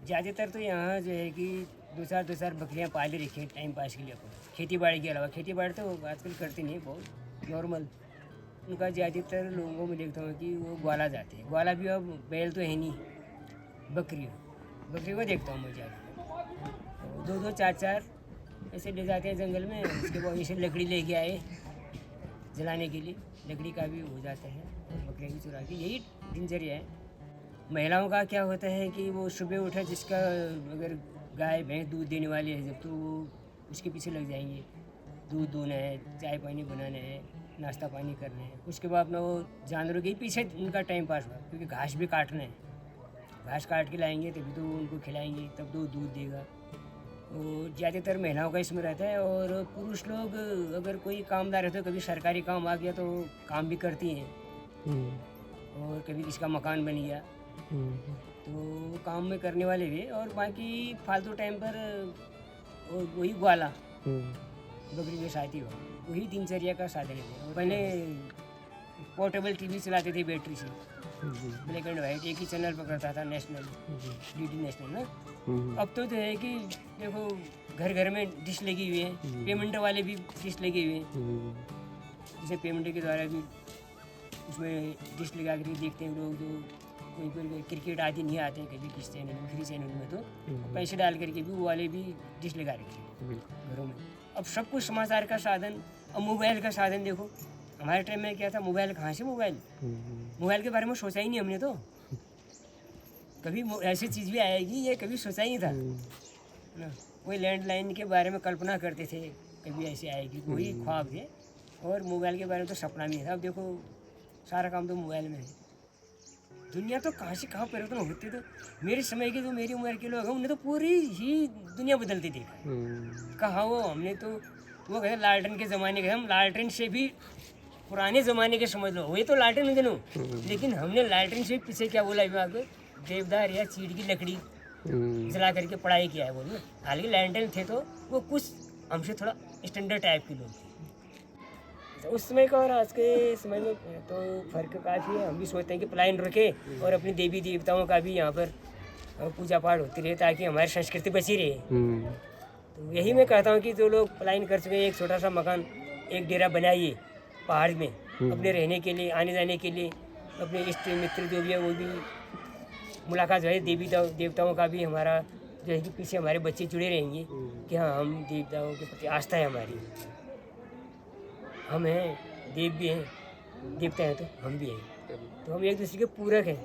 ज़्यादातर तो यहाँ जो है कि दो चार बकरियाँ पाली रखी हैं टाइम पास के लिए अपन। खेती बाड़ी के अलावा, खेती बाड़ी तो आजकल करते नहीं, बहुत नॉर्मल। उनका ज़्यादातर लोगों में देखता हूँ कि वो ग्वाला जाते हैं। ग्वाला भी अब बैल तो है नहीं, बकरी को देखता हूँ मैं ज़्यादा। दो चार ऐसे ले जाते हैं जंगल में। उसके बाद जैसे लकड़ी लेके आए जलाने के लिए, लकड़ी का भी हो जाता है और बकरियाँ भी चुरा के, यही दिनचर्या है। महिलाओं का क्या होता है कि वो सुबह उठा, जिसका अगर गाय भैंस दूध देने वाली है जब, तो वो उसके पीछे लग जाएंगे। दूध दूहना है, चाय पानी बनाना है, नाश्ता पानी करना है। उसके बाद अपना वो जानवरों के पीछे उनका टाइम पास हुआ, क्योंकि घास भी काटना है। घास काट के लाएंगे तभी तो उनको खिलाएंगे, तब तो दूध देगा। तो ज़्यादातर महिलाओं का इसमें रहता है। और पुरुष लोग अगर कोई कामदार है तो कभी सरकारी काम आ गया तो काम भी करती हैं, और कभी किसी का मकान बन गया तो काम में करने वाले भी। और बाकी फालतू टाइम पर वही ग्वाला, बकरी के साथ ही हो, वही दिनचर्या का साधन है। पहले पोर्टेबल टीवी चलाते थे बैटरी से, ब्लैक एंड वाइट, एक ही चैनल पकड़ता था, नेशनल, डीडी नेशनल ना। अब तो है कि देखो घर घर में डिश लगी हुई है, पेमेंट वाले भी डिश लगे हुए हैं। जैसे पेमेंट के द्वारा भी उसमें डिश लगा कर देखते हैं लोग। जो कोई क्रिकेट आदि नहीं आते हैं कभी किस चैनल में, फ्री चैनल में, तो पैसे डाल करके भी वो वाले भी डिश लगा रखे हैं घरों में। अब सब कुछ समाचार का साधन। अब मोबाइल का साधन देखो, हमारे टाइम में क्या था, मोबाइल कहाँ से मोबाइल के बारे में सोचा ही नहीं हमने तो। कभी ऐसी चीज़ भी आएगी ये कभी सोचा ही नहीं था ना। कोई लैंडलाइन के बारे में कल्पना करते थे कभी ऐसे आएगी, वही ख्वाब थे। और मोबाइल के बारे में तो सपना भी था। अब देखो सारा काम तो मोबाइल में है। दुनिया तो कहाँ से कहाँ परिवर्तन होती। तो मेरे समय के, जो मेरी उम्र के लोग हैं, उन्हें तो पूरी ही दुनिया बदलती देखा। कहाँ वो, हमने तो वो कहते लालटेन के ज़माने के, हम लालटेन से भी पुराने ज़माने के समझ लो, वही तो लालटेन में दिनों। लेकिन हमने लालटेन से पीछे क्या बोला विभाग, देवदार या चीड़ की लकड़ी जला करके पढ़ाई किया है बोलो। हालांकि लालटेन थे तो वो कुछ हमसे थोड़ा स्टैंडर्ड टाइप के लोग थे। उस समय का और आज के समय में तो फर्क काफ़ी है। हम भी सोचते हैं कि पलायन रखे और अपनी देवी देवताओं का भी यहाँ पर पूजा पाठ होती रहे, ताकि हमारी संस्कृति बची रहे। तो यही मैं कहता हूँ कि जो लोग पलायन कर चुके हैं, एक छोटा सा मकान, एक डेरा बनाइए पहाड़ में अपने रहने के लिए, आने जाने के लिए। अपने इष्ट मित्र जो भी है वो भी मुलाकात है, देवी देवताओं का भी हमारा जो है कि पीछे हमारे बच्चे जुड़े रहेंगे कि हाँ हम देवताओं के प्रति आस्था है हमारी। हम हैं, देव भी हैं, देवता हैं तो हम भी हैं, तो हम एक दूसरे के पूरक हैं।